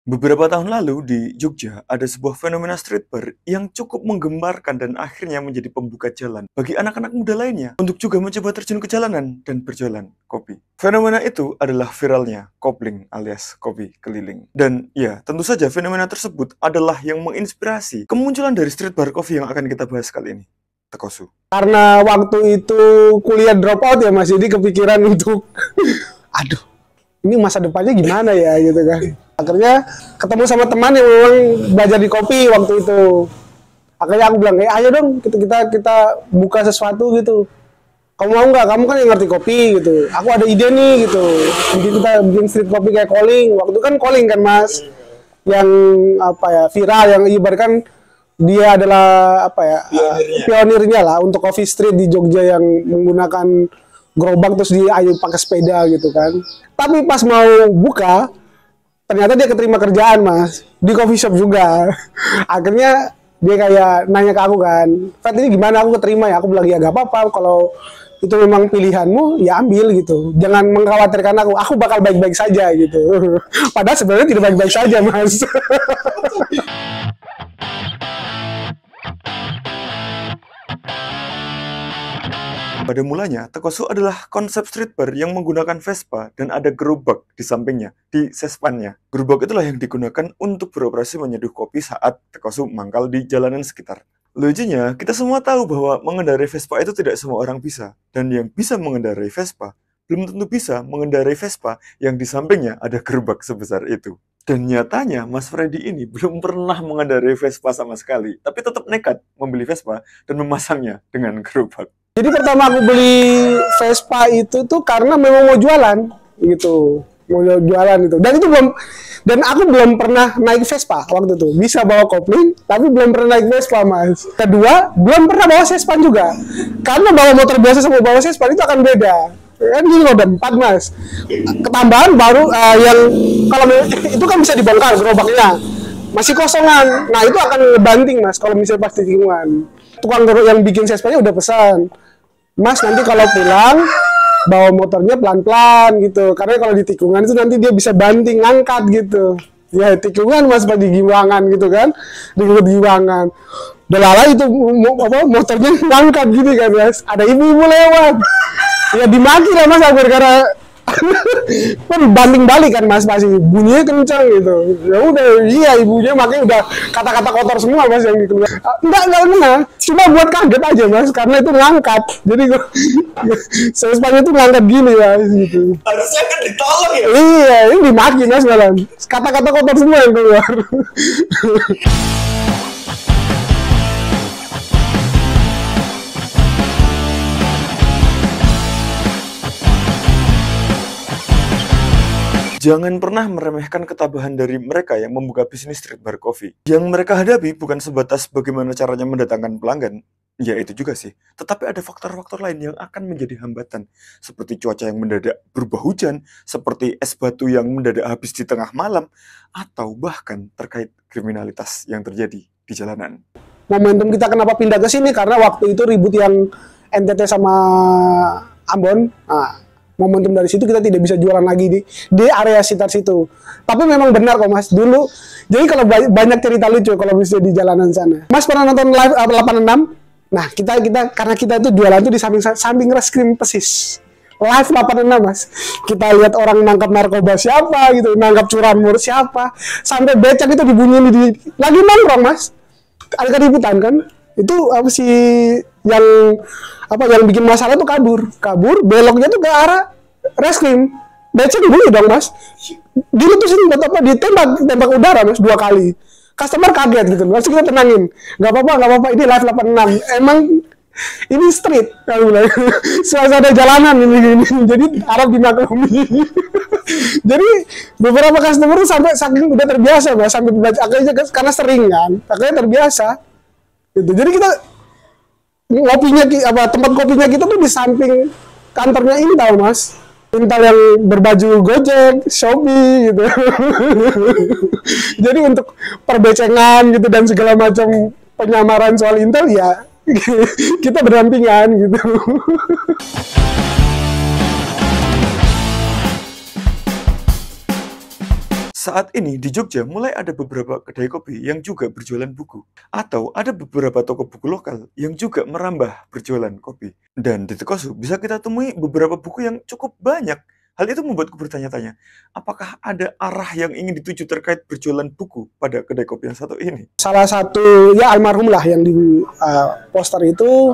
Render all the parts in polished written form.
Beberapa tahun lalu di Jogja ada sebuah fenomena street bar yang cukup menggemparkan dan akhirnya menjadi pembuka jalan bagi anak-anak muda lainnya untuk juga mencoba terjun ke jalanan dan berjualan kopi. Fenomena itu adalah viralnya kopling alias kopi keliling. Dan ya, tentu saja fenomena tersebut adalah yang menginspirasi kemunculan dari street bar kopi yang akan kita bahas kali ini. Tekosu. Karena waktu itu kuliah drop out ya Mas, jadi kepikiran untuk aduh, ini masa depannya gimana ya gitu kan. Akhirnya ketemu sama teman yang memang belajar di kopi waktu itu. Akhirnya aku bilang, ayo dong kita buka sesuatu gitu. Kamu mau nggak? Kamu kan yang ngerti kopi gitu. Aku ada ide nih gitu. Jadi kita bikin street kopi kayak calling. Waktu itu kan calling kan Mas, yang apa ya viral, yang ibaratkan dia adalah apa ya pionirnya lah untuk coffee street di Jogja yang menggunakan gerobak terus diayu pakai sepeda gitu kan. Tapi pas mau buka ternyata dia keterima kerjaan Mas di coffee shop juga. Akhirnya dia kayak nanya ke aku kan, Fat ini gimana, aku keterima ya? Aku bilang ya gak apa-apa, kalau itu memang pilihanmu ya ambil gitu, jangan mengkhawatirkan aku bakal baik-baik saja gitu. Padahal sebenarnya tidak baik-baik saja Mas. Pada mulanya, Tekosu adalah konsep street bar yang menggunakan Vespa dan ada gerobak di sampingnya, di sespannya. Gerobak itulah yang digunakan untuk beroperasi menyeduh kopi saat Tekosu mangkal di jalanan sekitar. Lucunya, kita semua tahu bahwa mengendarai Vespa itu tidak semua orang bisa. Dan yang bisa mengendarai Vespa, belum tentu bisa mengendarai Vespa yang di sampingnya ada gerobak sebesar itu. Dan nyatanya, Mas Freddy ini belum pernah mengendarai Vespa sama sekali, tapi tetap nekat membeli Vespa dan memasangnya dengan gerobak. Jadi pertama aku beli Vespa itu tuh karena memang mau jualan gitu, mau jualan itu. Dan aku belum pernah naik Vespa waktu itu. Bisa bawa kopling, tapi belum pernah naik Vespa Mas. Kedua, belum pernah bawa Sespan juga. Karena bawa motor biasa sama bawa Sespan itu akan beda. Kan ini roda 4 Mas. Ketambahan baru yang kalau itu kan bisa dibongkar gerobaknya. Masih kosongan. Nah, itu akan ngebanting Mas kalau misalnya pas di tikungan. Tukang yang bikin Sespannya udah pesan, Mas nanti kalau pulang bawa motornya pelan-pelan gitu, karena kalau di tikungan itu nanti dia bisa banting ngangkat gitu. Ya tikungan Mas di Giwangan gitu kan, di Giwangan. Udah lala itu motornya ngangkat gitu kan Mas. Ada ibu-ibu lewat, ya dimaki lah Mas gara-gara kan banting balik kan Mas, pasti bunyinya kencang gitu. Ya udah, iya ibunya makanya udah kata-kata kotor semua Mas yang dikeluar. Enggak, cuma buat kaget aja Mas, karena itu ngangkat. Jadi Sespannya itu ngangkat gini Mas gitu. Harusnya kan ditolong ya? Iya, ini dimaki Mas malah. Kata-kata kotor semua yang keluar. Jangan pernah meremehkan ketabahan dari mereka yang membuka bisnis street bar coffee. Yang mereka hadapi bukan sebatas bagaimana caranya mendatangkan pelanggan, ya itu juga sih. Tetapi ada faktor-faktor lain yang akan menjadi hambatan, seperti cuaca yang mendadak berubah hujan, seperti es batu yang mendadak habis di tengah malam, atau bahkan terkait kriminalitas yang terjadi di jalanan. Momentum kita kenapa pindah ke sini karena waktu itu ribut yang NTT sama Ambon. Nah, momentum dari situ kita tidak bisa jualan lagi di area sekitar situ. Tapi memang benar kok Mas, dulu. Jadi kalau banyak cerita lucu kalau misalnya di jalanan sana. Mas pernah nonton live 86? Nah, kita karena kita itu jualan tuh di samping reskrim Persis. Live 86 Mas. Kita lihat orang nangkap narkoba siapa gitu, nangkap curanmor siapa, sampai becak itu dibunyiin lagi nongkrong Mas. Ada keributan kan? Itu apa sih yang bikin masalah tuh kabur beloknya tuh ke arah reskrim, becek bunyi dong Mas, gini tuh sini buat apa, ditembak udara Mas 2 kali, customer kaget gitu, langsung kita tenangin, nggak apa-apa, ini live 86, emang ini street, kalau bilang, suasana jalanan ini, jadi harap dimaklumi. Jadi beberapa customer tuh sampai saking udah terbiasa Mas, sampai akhirnya karena sering kan, akhirnya terbiasa. Gitu. Jadi kita tempat kopinya kita tuh di samping kantornya Intel Mas. Intel yang berbaju Gojek, Shopee gitu. Jadi untuk perbecengan gitu dan segala macam penyamaran soal Intel ya kita berdampingan gitu. Saat ini di Jogja mulai ada beberapa kedai kopi yang juga berjualan buku. Atau ada beberapa toko buku lokal yang juga merambah berjualan kopi. Dan di Tekosu bisa kita temui beberapa buku yang cukup banyak. Hal itu membuatku bertanya-tanya, apakah ada arah yang ingin dituju terkait berjualan buku pada kedai kopi yang satu ini? Salah satu ya almarhum lah yang di poster itu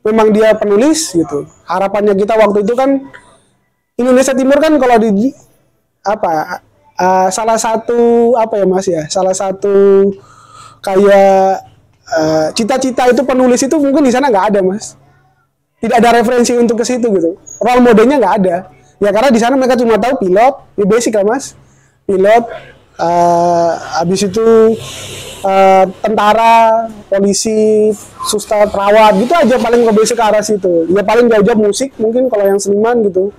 memang dia penulis gitu. Harapannya kita waktu itu kan Indonesia Timur kan kalau di apa salah satu apa ya Mas ya, salah satu kayak cita-cita itu penulis itu mungkin di sana nggak ada Mas. Tidak ada referensi untuk ke situ gitu. Role modelnya nggak ada. Ya karena di sana mereka cuma tahu pilot, ya basic lah Mas. Pilot, habis itu tentara, polisi, suster, perawat, gitu aja paling ke basic ke arah situ. Ya paling jauh-jauh musik mungkin kalau yang seniman gitu.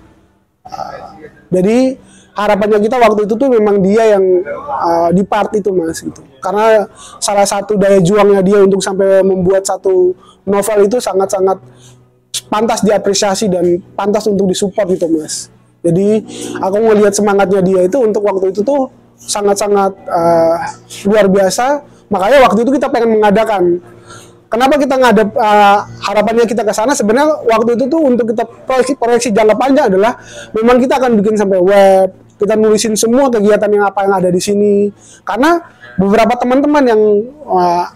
Jadi harapannya kita waktu itu tuh memang dia yang di part itu Mas gitu. Karena salah satu daya juangnya dia untuk sampai membuat satu novel itu sangat-sangat pantas diapresiasi dan pantas untuk disupport gitu Mas. Jadi aku ngelihat semangatnya dia itu untuk waktu itu tuh sangat-sangat luar biasa. Makanya waktu itu kita pengen mengadakan. Kenapa kita ngadep harapannya kita ke sana? Sebenarnya waktu itu tuh untuk kita proyeksi jangka panjang adalah memang kita akan bikin sampai web, kita nulisin semua kegiatan yang apa yang ada di sini. Karena beberapa teman-teman yang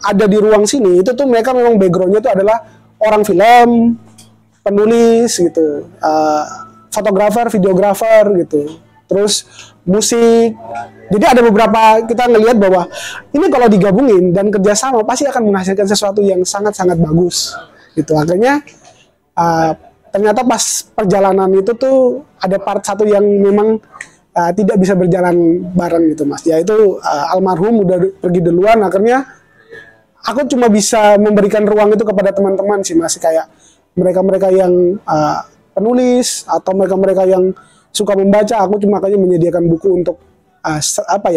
ada di ruang sini itu tuh mereka memang backgroundnya itu adalah orang film, penulis gitu, fotografer, videografer gitu, terus musik. Jadi ada beberapa kita ngelihat bahwa ini kalau digabungin dan kerjasama pasti akan menghasilkan sesuatu yang sangat-sangat bagus gitu. Akhirnya ternyata pas perjalanan itu tuh ada part satu yang memang tidak bisa berjalan bareng gitu Mas. Yaitu almarhum udah pergi duluan, akhirnya aku cuma bisa memberikan ruang itu kepada teman-teman sih Mas, kayak mereka-mereka yang penulis atau mereka-mereka yang suka membaca, aku cuma hanya menyediakan buku untuk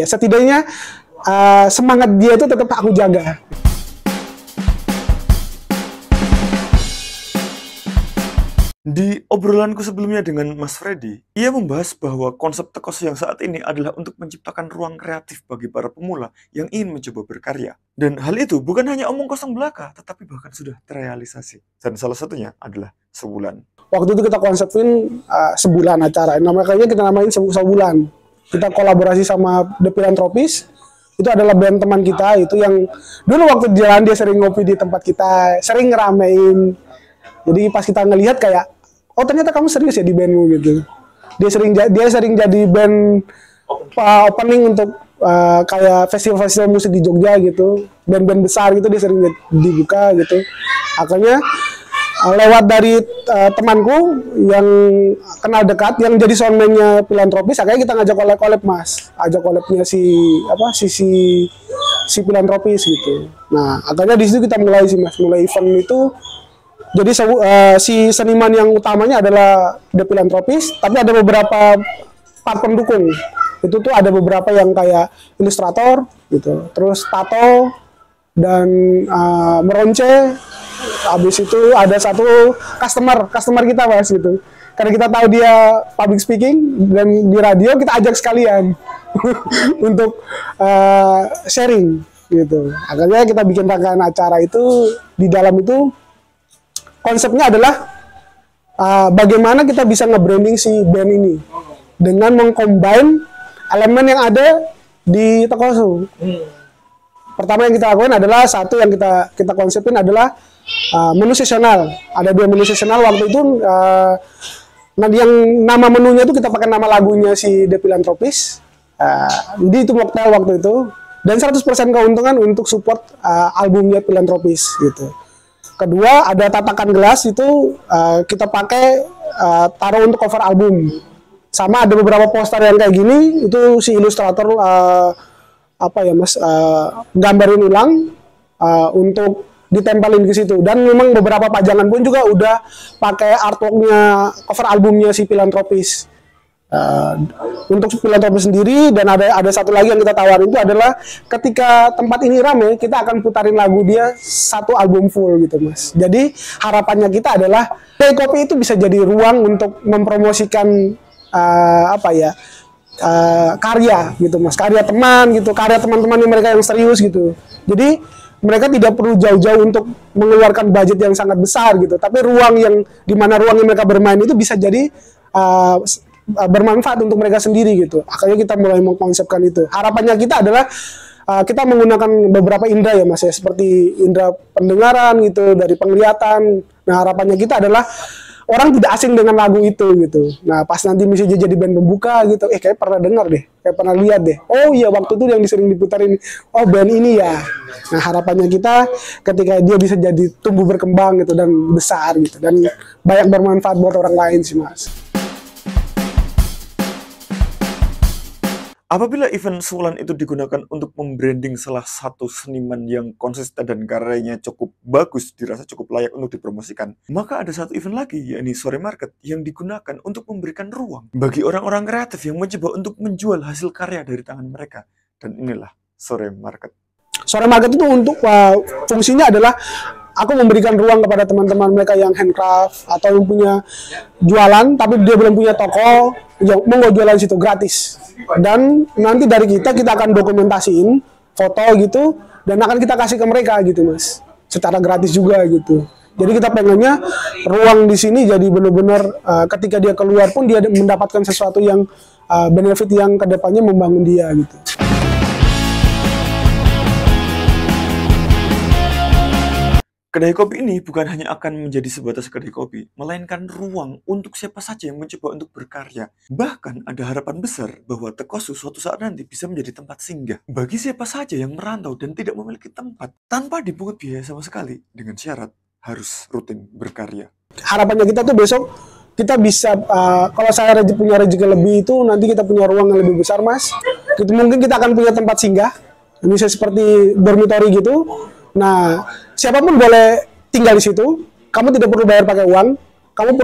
setidaknya semangat dia itu tetap aku jaga. Di obrolanku sebelumnya dengan Mas Freddy, ia membahas bahwa konsep Tekosu yang saat ini adalah untuk menciptakan ruang kreatif bagi para pemula yang ingin mencoba berkarya. Dan hal itu bukan hanya omong kosong belaka, tetapi bahkan sudah terrealisasi. Dan salah satunya adalah sebulan. Waktu itu kita konsepin sebulan acara, namanya kita namain sebulan. Kita kolaborasi sama The Philanthropist, itu adalah band teman kita, itu yang dulu waktu di jalan dia sering ngopi di tempat kita, sering ngeramein. Jadi pas kita ngelihat kayak, oh ternyata kamu serius ya di bandmu gitu. Dia sering jadi band opening untuk kayak festival-festival musik di Jogja gitu, band-band besar gitu dia sering dibuka gitu. Akhirnya lewat dari temanku yang kenal dekat, yang jadi soundman-nya Philanthropist, akhirnya kita ngajak collab Mas, ajak collab-nya si Philanthropist gitu. Nah akhirnya di situ kita mulai sih Mas, mulai event itu. Jadi si seniman yang utamanya adalah The Philanthropist, tapi ada beberapa part pendukung. Itu tuh ada beberapa yang kayak ilustrator gitu, terus tato dan meronce. Habis itu ada satu customer kita Mas gitu. Karena kita tahu dia public speaking dan di radio, kita ajak sekalian untuk sharing gitu. Akhirnya kita bikin rangkaian acara itu, di dalam itu konsepnya adalah bagaimana kita bisa nge-branding si band ini dengan meng-combine elemen yang ada di Tekosu. Pertama yang kita lakukan adalah satu yang kita konsepin adalah menu seasonal. Ada 2 menu seasonal waktu itu. Yang nama menunya itu kita pakai nama lagunya si The Philanthropist. Jadi itu mocktail waktu itu. Dan 100% keuntungan untuk support albumnya Philanthropist gitu. Kedua, ada tatakan gelas itu kita pakai taruh untuk cover album. Sama ada beberapa poster yang kayak gini, itu si ilustrator gambarin ulang untuk ditempelin ke situ. Dan memang beberapa pajangan pun juga udah pakai artworknya cover albumnya si Philanthropist. Untuk Philanthropist sendiri, dan ada satu lagi yang kita tawarin itu adalah ketika tempat ini rame, kita akan putarin lagu dia satu album full gitu Mas. Jadi harapannya kita adalah kedai kopi itu bisa jadi ruang untuk mempromosikan karya gitu Mas, karya teman gitu, karya teman-teman mereka yang serius gitu. Jadi mereka tidak perlu jauh-jauh untuk mengeluarkan budget yang sangat besar gitu, tapi ruang yang dimana ruang yang mereka bermain itu bisa jadi bermanfaat untuk mereka sendiri gitu. Akhirnya kita mulai mengkonsepkan itu. Harapannya kita adalah kita menggunakan beberapa indera ya Mas ya, seperti indera pendengaran gitu, dari penglihatan. Nah harapannya kita adalah orang tidak asing dengan lagu itu gitu. Nah pas nanti misalnya jadi band pembuka gitu, kayak pernah dengar deh, kayak pernah lihat deh. Oh iya waktu itu yang sering diputarin, oh band ini ya. Nah harapannya kita ketika dia bisa jadi tumbuh berkembang gitu dan besar gitu dan banyak bermanfaat buat orang lain sih Mas. Apabila event Sulan itu digunakan untuk membranding salah satu seniman yang konsisten dan karyanya cukup bagus, dirasa cukup layak untuk dipromosikan, maka ada satu event lagi, yakni Sore Market, yang digunakan untuk memberikan ruang bagi orang-orang kreatif yang mencoba untuk menjual hasil karya dari tangan mereka. Dan inilah Sore Market. Sore Market itu untuk fungsinya adalah aku memberikan ruang kepada teman-teman mereka yang handcraft atau yang punya jualan tapi dia belum punya toko, yang mau jualan situ gratis. Dan nanti dari kita akan dokumentasiin foto gitu dan akan kita kasih ke mereka gitu Mas, secara gratis juga gitu. Jadi kita pengennya ruang di sini jadi benar-benar ketika dia keluar pun dia mendapatkan sesuatu yang benefit yang kedepannya membangun dia gitu. Kedai kopi ini bukan hanya akan menjadi sebatas kedai kopi, melainkan ruang untuk siapa saja yang mencoba untuk berkarya. Bahkan ada harapan besar bahwa Tekosu suatu saat nanti bisa menjadi tempat singgah bagi siapa saja yang merantau dan tidak memiliki tempat tanpa dipungut biaya sama sekali, dengan syarat harus rutin berkarya. Harapannya kita tuh besok kita bisa kalau saya punya rezeki lebih itu nanti kita punya ruang yang lebih besar Mas. Gitu, mungkin kita akan punya tempat singgah, bisa seperti dormitory gitu. Nah, siapapun boleh tinggal di situ. Kamu tidak perlu bayar pakai uang. Kamu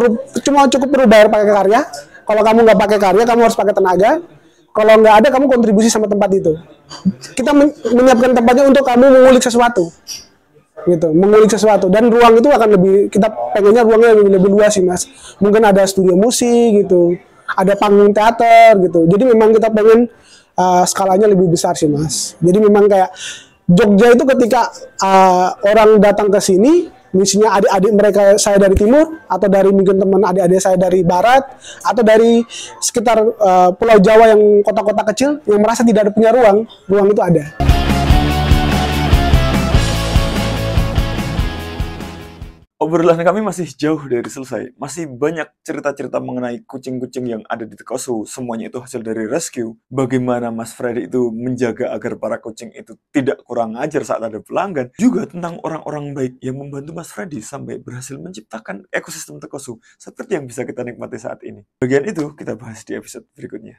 cukup perlu bayar pakai karya. Kalau kamu nggak pakai karya, kamu harus pakai tenaga. Kalau nggak ada, kamu kontribusi sama tempat itu. Kita menyiapkan tempatnya untuk kamu mengulik sesuatu, gitu, mengulik sesuatu. Dan ruang itu akan lebih, kita pengennya ruangnya lebih luas sih Mas. Mungkin ada studio musik gitu, ada panggung teater gitu. Jadi memang kita pengen skalanya lebih besar sih Mas. Jadi memang kayak Jogja itu ketika orang datang ke sini, misalnya adik-adik mereka saya dari timur, atau dari mungkin teman adik-adik saya dari barat, atau dari sekitar Pulau Jawa yang kota-kota kecil, yang merasa tidak ada punya ruang itu ada. Obrolan kami masih jauh dari selesai. Masih banyak cerita-cerita mengenai kucing-kucing yang ada di Tekosu. Semuanya itu hasil dari rescue. Bagaimana Mas Freddy itu menjaga agar para kucing itu tidak kurang ajar saat ada pelanggan. Juga tentang orang-orang baik yang membantu Mas Freddy sampai berhasil menciptakan ekosistem Tekosu seperti yang bisa kita nikmati saat ini. Bagian itu kita bahas di episode berikutnya.